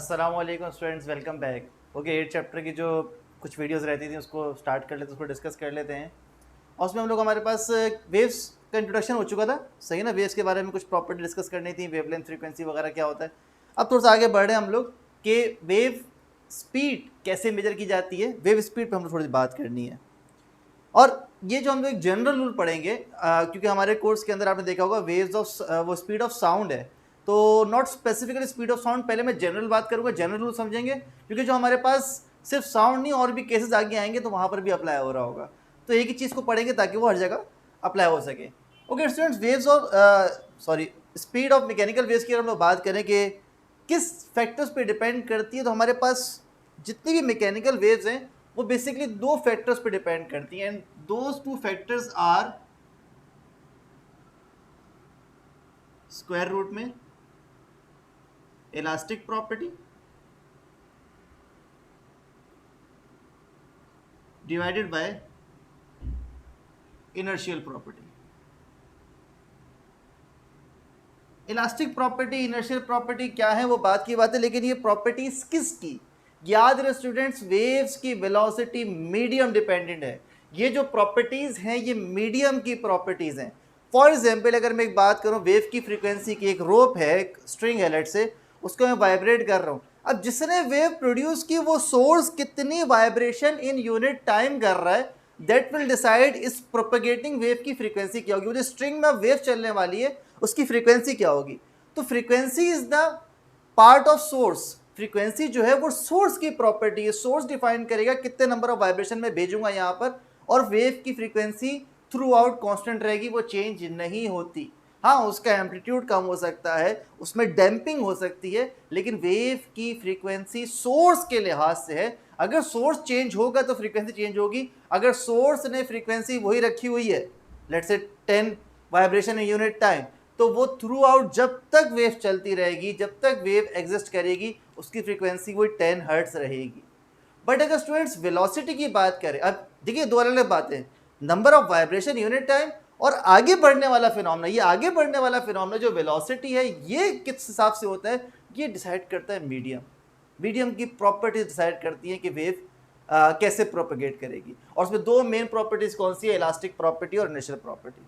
अस्सलाम वालेकुम students, welcome back. Okay, 8 chapter की जो कुछ वीडियोस रहती थी उसको स्टार्ट कर लेते, उसको डिस्कस कर लेते हैं। और उसमें हम लोग हमारे पास वेव्स का इंट्रोडक्शन हो चुका था, सही ना। वेव्स के बारे में कुछ प्रॉपर्टी डिस्कस करनी थी, वेवलेंथ, फ्रीक्वेंसी वगैरह क्या होता है। अब थोड़ा सा आगे बढ़ रहे हैं हम लोग कि वेव स्पीड कैसे मेजर की जाती है। वेव स्पीड पर हम लोग थोड़ी बात करनी है। और ये जो हम लोग एक जनरल रूल पढ़ेंगे, क्योंकि हमारे कोर्स के अंदर आपने देखा होगा वेव्स ऑफ वो स्पीड ऑफ साउंड है, तो not specifically speed of sound. पहले मैं जनरल बात करूंगा, जनरल रूल समझेंगे, क्योंकि जो हमारे पास सिर्फ साउंड नहीं और भी केसेस आगे आएंगे तो वहां पर भी अप्लाई हो रहा होगा। तो एक ही चीज़ को पढ़ेंगे ताकि वो हर जगह अप्लाई हो सके। Okay students, waves of sorry speed of mechanical waves की अगर हम लोग बात करें कि किस फैक्टर्स पे डिपेंड करती है, तो हमारे पास जितनी भी मैकेनिकल वेव्स हैं वो बेसिकली दो फैक्टर्स पे डिपेंड करती हैं, and those two factors are square root में elastic property divided by inertial property. Elastic property, inertial property क्या है वो बात की बात है, लेकिन ये प्रॉपर्टीज किसकी? याद रहे स्टूडेंट्स, वेव्स की वेलोसिटी मीडियम डिपेंडेंट है। ये जो प्रॉपर्टीज हैं ये मीडियम की प्रॉपर्टीज हैं। फॉर एग्जाम्पल अगर मैं एक बात करूं, वेव की फ्रीक्वेंसी की, एक रोप है, एक स्ट्रिंग है लेट से, उसको मैं वाइब्रेट कर रहा हूं। अब जिसने वेव प्रोड्यूस की वो सोर्स कितनी वाइब्रेशन इन यूनिट टाइम कर रहा है, दैट विल डिसाइड इस प्रोपेगेटिंग वेव की फ्रीक्वेंसी क्या होगी। वो जो स्ट्रिंग में वेव चलने वाली है उसकी फ्रीक्वेंसी क्या होगी। तो frequency is the part of source. Frequency जो है वो सोर्स की प्रॉपर्टी है। सोर्स डिफाइन करेगा कितने नंबर ऑफ वाइब्रेशन में भेजूंगा यहाँ पर, और वेव की फ्रीक्वेंसी थ्रू आउट कॉन्स्टेंट रहेगी, वो चेंज नहीं होती। हाँ, उसका एम्पलीट्यूड कम हो सकता है, उसमें डैम्पिंग हो सकती है, लेकिन वेव की फ्रीक्वेंसी सोर्स के लिहाज से है। अगर सोर्स चेंज होगा तो फ्रीक्वेंसी चेंज होगी। अगर सोर्स ने फ्रीक्वेंसी वही रखी हुई है, let's say 10 vibration in unit time, तो वो थ्रू आउट जब तक वेव चलती रहेगी, जब तक वेव एग्जिस्ट करेगी, उसकी फ्रीक्वेंसी वही 10 हर्ट्ज रहेगी। बट अगर स्टूडेंट्स वेलोसिटी की बात करें, अब देखिए दो अलग अलग बातें, number of vibration unit time और आगे बढ़ने वाला फिनोमेना। ये आगे बढ़ने वाला फिनोमेना जो वेलोसिटी है, ये किस हिसाब से होता है, ये डिसाइड करता है मीडियम। मीडियम की प्रॉपर्टीज डिसाइड करती हैं कि वेव कैसे प्रोपेगेट करेगी। और उसमें दो मेन प्रॉपर्टीज कौन सी है, इलास्टिक प्रॉपर्टी और इनर्शियल प्रॉपर्टी।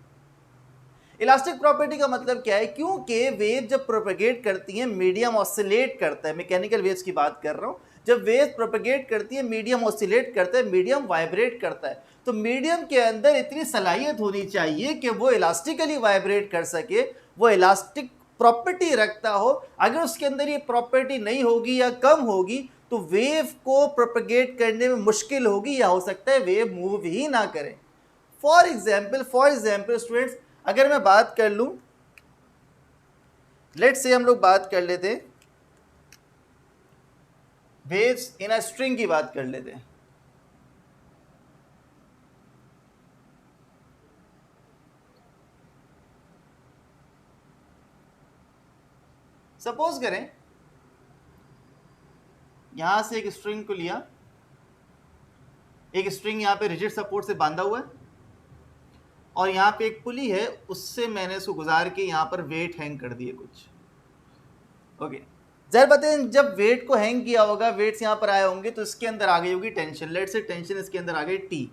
इलास्टिक प्रॉपर्टी का मतलब क्या है, क्योंकि वेव जब प्रोपेगेट करती है मीडियम ऑसिलेट करता है। मैकेनिकल वेव्स की बात कर रहा हूं, जब वेव प्रोपेगेट करती है मीडियम ऑसिलेट करता है, मीडियम वाइब्रेट करता है। तो मीडियम के अंदर इतनी सलाहियत होनी चाहिए कि वो इलास्टिकली वाइब्रेट कर सके, वो इलास्टिक प्रॉपर्टी रखता हो। अगर उसके अंदर ये प्रॉपर्टी नहीं होगी या कम होगी तो वेव को प्रोपेगेट करने में मुश्किल होगी, या हो सकता है वेव मूव ही ना करें। फॉर एग्जाम्पल स्टूडेंट्स, अगर मैं बात कर लूं, लेट्स से हम लोग बात कर लेते हैं वेव्स इन अ स्ट्रिंग की बात कर लेते हैं। सपोज करें यहां से एक स्ट्रिंग को लिया, एक स्ट्रिंग यहां पे रिजिड सपोर्ट से बांधा हुआ है, और यहां पे एक पुली है, उससे मैंने इसको गुजार के यहां पर वेट हैंग कर दिए कुछ। ओके, जरा बताएं, जब वेट को हैंग किया होगा, वेट्स यहां पर आए होंगे, तो इसके अंदर आ गई होगी टेंशन। लेट से टेंशन इसके अंदर आ गई टी।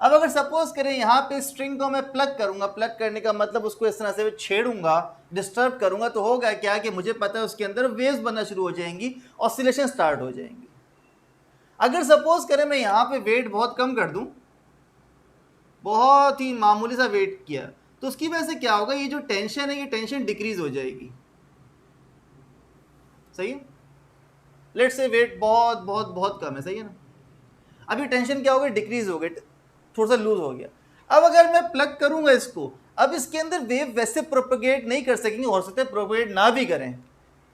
अब अगर सपोज करें यहाँ पे स्ट्रिंग को मैं प्लग करूंगा, प्लग करने का मतलब उसको इस तरह से छेड़ूंगा, डिस्टर्ब करूंगा, तो होगा क्या कि मुझे पता है उसके अंदर वेव्स बनना शुरू हो जाएंगी, ऑसिलेशन स्टार्ट हो जाएंगी। अगर सपोज करें मैं यहाँ पे वेट बहुत कम कर दूं, बहुत ही मामूली सा वेट किया, तो उसकी वजह से क्या होगा, ये जो टेंशन है ये टेंशन डिक्रीज हो जाएगी। सही है, लेट से वेट बहुत बहुत बहुत कम है, सही है ना। अभी टेंशन क्या हो गई, डिक्रीज हो गई, थोड़ा सा लूज हो गया। अब अगर मैं प्लग करूंगा इसको, अब इसके अंदर वेव वैसे प्रोपेगेट नहीं कर सकेंगे, हो सकता है प्रोपेगेट ना भी करें,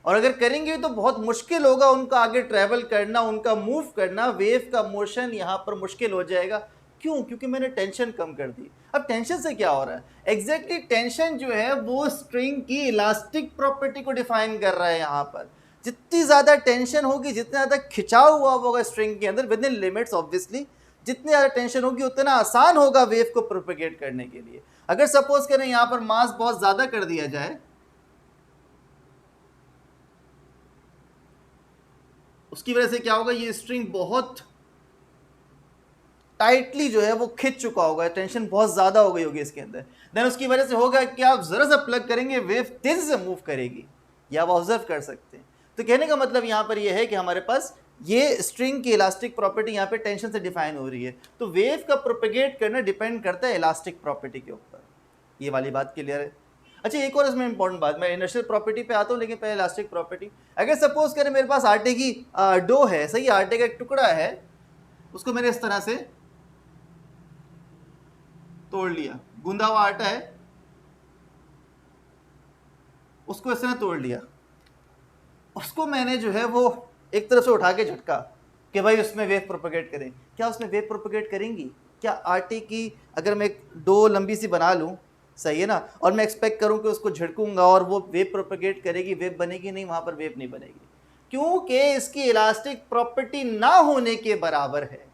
और अगर करेंगे तो बहुत मुश्किल होगा उनका आगे ट्रैवल करना, उनका मूव करना, वेव का मोशन यहाँ पर मुश्किल हो जाएगा। क्यों? क्योंकि मैंने टेंशन कम कर दी। अब टेंशन से क्या हो रहा है, एग्जैक्टली टेंशन जो है वो स्ट्रिंग की इलास्टिक प्रॉपर्टी को डिफाइन कर रहा है। यहाँ पर जितनी ज्यादा टेंशन होगी, जितना ज्यादा खिंचाव हुआ होगा स्ट्रिंग के अंदर, विद इन लिमिट्स ऑब्वियसली, जितनी ज्यादा टेंशन होगी उतना आसान होगा वेव को प्रोपेगेट करने के लिए। अगर सपोज करें यहां पर मास बहुत ज्यादा कर दिया जाए, उसकी वजह से क्या होगा, ये स्ट्रिंग बहुत टाइटली जो है वो खिंच चुका होगा, टेंशन बहुत ज्यादा हो गई होगी इसके अंदर। देन उसकी वजह से होगा कि आप जरा सा प्लग करेंगे वेव तेजी से मूव करेगी, या आप ऑब्जर्व कर सकते हैं। तो कहने का मतलब यहां पर ये है कि हमारे पास ये स्ट्रिंग की इलास्टिक प्रॉपर्टी यहाँ पे टेंशन से डिफाइन हो रही है। तो वेव का प्रोपेगेट करना डिपेंड करता है इलास्टिक प्रॉपर्टी के ऊपर। ये वाली बात क्लियर है। अच्छा, एक और इसमें इंपॉर्टेंट बात, मैं इनर्शियल प्रॉपर्टी पे आता हूँ लेकिन पहले इलास्टिक प्रॉपर्टी। अगर सपोज करें मेरे पास आटे की डो है, सही, आटे का एक टुकड़ा है, उसको मैंने इस तरह से तोड़ लिया, गूंदा हुआ आटा है, उसको इस तरह तोड़ लिया, उसको मैंने जो है वो एक तरफ से उठा के झटका कि भाई उसमें वेव प्रोपेगेट करें। क्या उसमें वेव प्रोपेगेट करेंगी? क्या आटे की अगर मैं एक डो लंबी सी बना लूं, सही है ना, और मैं एक्सपेक्ट करूं कि उसको झटकूंगा और वो वेव प्रोपेगेट करेगी, वेव बनेगी? नहीं, वहां पर वेव नहीं बनेगी, क्योंकि इसकी इलास्टिक प्रॉपर्टी ना होने के बराबर है।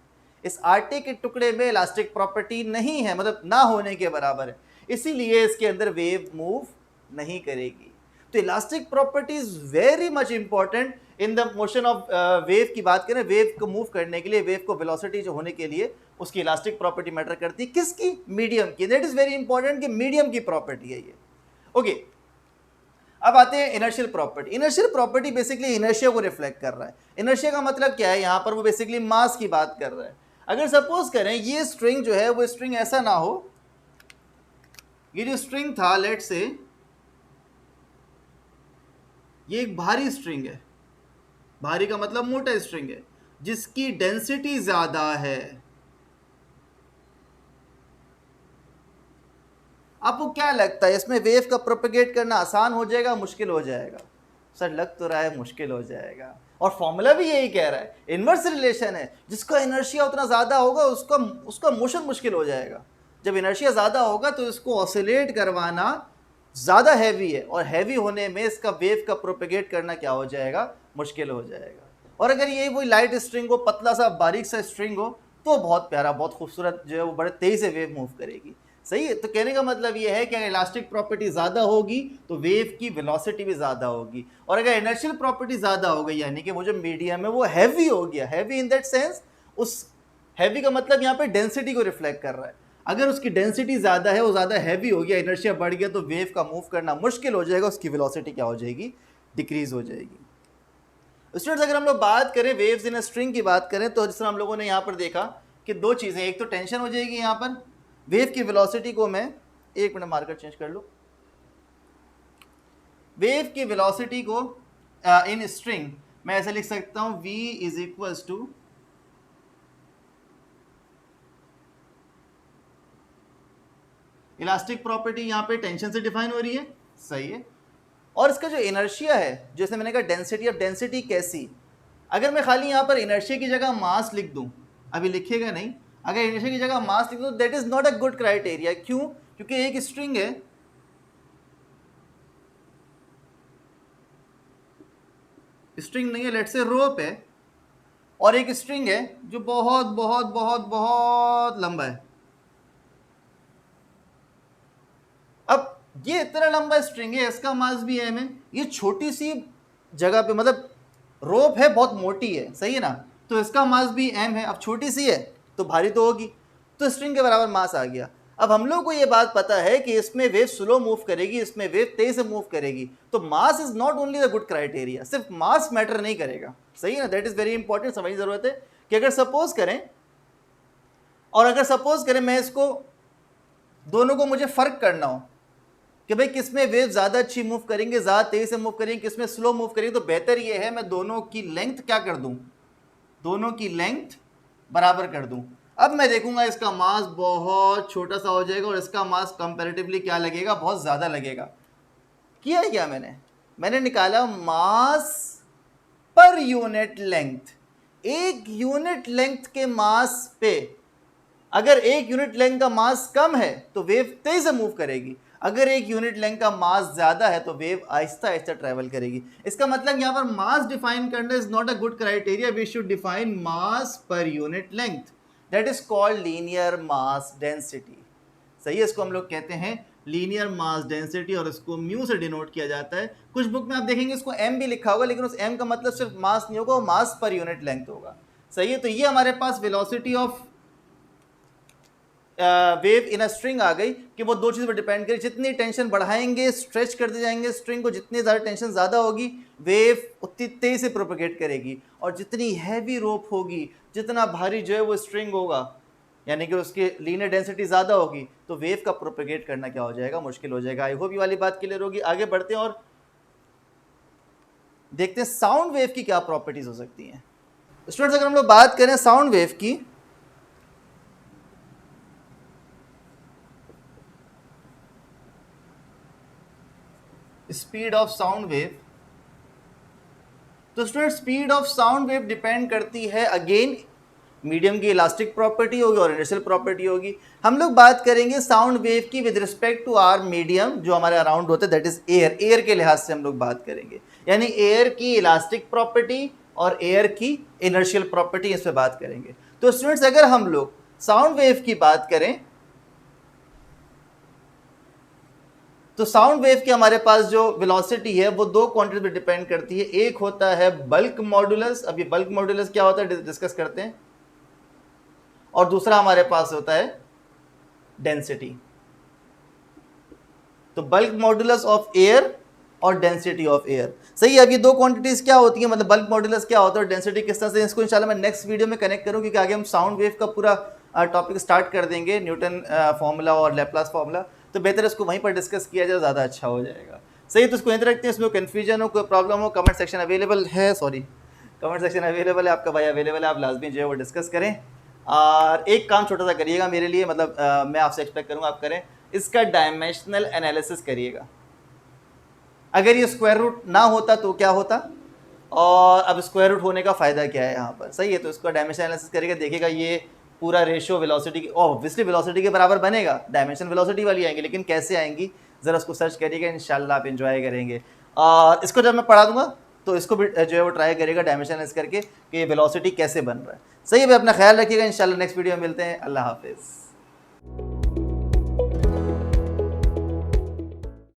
इस आटे के टुकड़े में इलास्टिक प्रॉपर्टी नहीं है, मतलब ना होने के बराबर है, इसीलिए इसके अंदर वेव मूव नहीं करेगी। तो elastic property is very much important in the motion of wave की बात करें। वेव को मूव करने के लिए, वेव को वेलोसिटी जो होने के लिए उसकी इलास्टिक प्रॉपर्टी मैटर करती है। किसकी? मीडियम की। दैट इज वेरी इंपॉर्टेंट कि मीडियम की प्रॉपर्टी है ये। ओके, अब आते हैं inertial property. Inertial property basically inertia को रिफ्लेक्ट कर रहा है। इनर्शिया का मतलब क्या है? यहां पर वो बेसिकली मास की बात कर रहा है। अगर सपोज करें ये स्ट्रिंग जो है वो स्ट्रिंग ऐसा ना हो, ये जो स्ट्रिंग था, लेट से ये एक भारी स्ट्रिंग है, भारी का मतलब मोटा स्ट्रिंग है जिसकी डेंसिटी ज्यादा है। आपको क्या लगता है इसमें वेव का प्रोपेगेट करना आसान हो जाएगा, मुश्किल हो जाएगा? सर लग तो रहा है मुश्किल हो जाएगा, और फॉर्मूला भी यही कह रहा है, इनवर्स रिलेशन है। जिसका इनर्शिया उतना ज़्यादा होगा उसका मोशन मुश्किल हो जाएगा। जब इनर्शिया ज़्यादा होगा तो इसको ऑसिलेट करवाना ज़्यादा हैवी है, और हैवी होने में इसका वेव का प्रोपेगेट करना क्या हो जाएगा? मुश्किल हो जाएगा। और अगर ये वही लाइट स्ट्रिंग हो, पतला सा बारीक सा स्ट्रिंग हो, तो बहुत प्यारा, बहुत खूबसूरत जो है वो बड़े तेज़ी से वेव मूव करेगी। सही है। तो कहने का मतलब ये है कि अगर इलास्टिक प्रॉपर्टी ज़्यादा होगी तो वेव की वेलोसिटी भी ज़्यादा होगी, और अगर इनर्शियल प्रॉपर्टी ज़्यादा हो गई, यानी कि वो जो मीडियम है वो हैवी हो गया, हैवी इन दैट सेंस, उस हैवी का मतलब यहाँ पे डेंसिटी को रिफ्लेक्ट कर रहा है। अगर उसकी डेंसिटी ज़्यादा है, वो ज़्यादा हैवी हो गया, इनर्शिया बढ़ गया, तो वेव का मूव करना मुश्किल हो जाएगा, उसकी वेलोसिटी क्या हो जाएगी? डिक्रीज हो जाएगी। स्टूडेंट्स, अगर हम लोग बात करें वेव्स इन स्ट्रिंग की बात करें, तो जिस तरह हम लोगों ने यहाँ पर देखा कि दो चीज़ें, एक तो टेंशन हो जाएगी, यहाँ पर वेव की वेलोसिटी को मैं, एक मिनट मार्कर चेंज कर लो, वेव की वेलोसिटी को इन स्ट्रिंग मैं ऐसे लिख सकता हूं, v is equals to elastic property, यहां पे टेंशन से डिफाइन हो रही है, सही है। और इसका जो इनर्शिया है, जैसे मैंने कहा डेंसिटी, अब डेंसिटी कैसी? अगर मैं खाली यहां पर इनर्शिया की जगह मास लिख दूं, अभी लिखेगा नहीं, अगर इनर्शिया की जगह मास लिख दूं, that is not a good criteria. क्यों? क्योंकि एक स्ट्रिंग है, स्ट्रिंग नहीं है, लेट से रोप है, और एक स्ट्रिंग है जो बहुत बहुत बहुत बहुत लंबा है। अब ये इतना लंबा स्ट्रिंग है, इसका मास भी एम है, ये छोटी सी जगह पे, मतलब रोप है बहुत मोटी है, सही है ना, तो इसका मास भी एम है। अब छोटी सी है तो भारी तो होगी, तो स्ट्रिंग के बराबर मास आ गया। अब हम लोग को ये बात पता है कि इसमें वेव स्लो मूव करेगी, इसमें वेव तेज से मूव करेगी, तो mass is not only the good criteria, सिर्फ मास मैटर नहीं करेगा, सही है ना। दैट इज वेरी इंपॉर्टेंट, समझने की जरूरत है कि अगर सपोज करें, और अगर सपोज करें मैं इसको, दोनों को मुझे फर्क करना हो कि भाई किसमें वेव ज़्यादा अच्छी मूव करेंगे, ज़्यादा तेज़ी से मूव करेंगे, किसमें स्लो मूव करेंगे, तो बेहतर ये है मैं दोनों की लेंथ क्या कर दूं, दोनों की लेंथ बराबर कर दूं। अब मैं देखूंगा इसका मास बहुत छोटा सा हो जाएगा और इसका मास कंपैरेटिवली क्या लगेगा? बहुत ज़्यादा लगेगा। किया है क्या मैंने निकाला मास पर यूनिट लेंथ। एक यूनिट लेंथ के मास पे, अगर एक यूनिट लेंथ का मास कम है तो वेव तेज से मूव करेगी, अगर एक यूनिट लेंथ का मास ज्यादा है तो वेव आहिस्ता आहिस्ता ट्रेवल करेगी। इसका मतलब यहां पर मास डिफाइन करना is not a good criteria, we should define mass per unit length, that is called linear mass density, सही है। इसको हम लोग कहते हैं लीनियर मास डेंसिटी, और इसको म्यू से डिनोट किया जाता है। कुछ बुक में आप देखेंगे इसको एम भी लिखा होगा, लेकिन उस एम का मतलब सिर्फ मास नहीं होगा, वो मास पर यूनिट लेंथ होगा। सही है, तो ये हमारे पास velocity of wave in a string आ गई कि वो दो चीज़ पर डिपेंड करे, जितनी टेंशन बढ़ाएंगे, स्ट्रेच करते जाएंगे स्ट्रिंग को, जितनी ज़्यादा टेंशन ज़्यादा होगी वेव उतनी तेज़ी से प्रोपेगेट करेगी, और जितनी हैवी रोप होगी, जितना भारी जो है वो स्ट्रिंग होगा, यानी कि उसकी लीनियर डेंसिटी ज़्यादा होगी, तो वेव का प्रोपेगेट करना क्या हो जाएगा, मुश्किल हो जाएगा। आई होप ये वाली बात क्लियर होगी। आगे बढ़ते हैं और देखते हैं साउंड वेव की क्या प्रॉपर्टीज़ हो सकती हैं। स्टूडेंट्स, अगर हम लोग बात करें साउंड वेव की, स्पीड ऑफ साउंड वेव, तो student speed of sound wave depend करती है अगेन मीडियम की इलास्टिक प्रॉपर्टी होगी और इनर्शियल प्रॉपर्टी होगी। हम लोग बात करेंगे साउंड वेव की with respect to our medium जो हमारे अराउंड होता है, दैट इज एयर। एयर के लिहाज से हम लोग बात करेंगे, यानी एयर की इलास्टिक प्रॉपर्टी और एयर की इनर्शियल प्रॉपर्टी, इस पर बात करेंगे। तो स्टूडेंट्स, अगर हम लोग साउंड वेव की बात करें तो साउंड वेव की हमारे पास जो वेलोसिटी है वो दो क्वांटिटी पे डिपेंड करती है। एक होता है बल्क मॉडुलस, अब ये बल्क मॉडुलस क्या होता है डिस्कस करते हैं, और दूसरा हमारे पास होता है डेंसिटी। तो बल्क मॉडुलस ऑफ एयर और डेंसिटी ऑफ एयर। सही है, अब ये दो क्वांटिटीज क्या होती है, मतलब बल्क मॉडुलस क्या होता है और डेंसिटी किस तरह से, इसको इंशाल्लाह मैं नेक्स्ट वीडियो में कनेक्ट करूँ, क्योंकि आगे हम साउंड वेव का पूरा टॉपिक स्टार्ट कर देंगे, न्यूटन फॉर्मूला और लैप्लास फॉर्मूला, तो बेहतर इसको वहीं पर डिस्कस किया जाए, ज़्यादा अच्छा हो जाएगा। सही, तो इसको यहीं रखते हैं। इसमें कन्फ्यूजन हो, कोई प्रॉब्लम हो, कमेंट सेक्शन अवेलेबल है, कमेंट सेक्शन अवेलेबल है, आपका भाई अवेलेबल है, आप लाजमी जो है वो डिस्कस करें। और एक काम छोटा सा करिएगा मेरे लिए, मतलब मैं आपसे एक्सपेक्ट करूँगा आप करें, इसका डायमेंशनल एनालिसिस करिएगा। अगर ये स्क्वायर रूट ना होता तो क्या होता, और अब स्क्वायर रूट होने का फ़ायदा क्या है यहाँ पर। सही है, तो इसका डायमेंशन एनालिसिस करेगा, देखिएगा ये पूरा रेशियो वेलोसिटी की, ऑब्वियसली वेलोसिटी के बराबर बनेगा, डायमेंशन वेलोसिटी वाली आएंगी, लेकिन कैसे आएंगी ज़रा उसको सर्च करिएगा, इंशाल्लाह आप एंजॉय करेंगे। और इसको जब मैं पढ़ा दूंगा तो इसको भी जो है वो ट्राई करिएगा डायमेंशन एनालिसिस करके कि वेलोसिटी कैसे बन रहा है। सही है भाई, अपना ख्याल रखिएगा, इंशाल्लाह नेक्स्ट वीडियो में मिलते हैं। अल्लाह हाफिज़।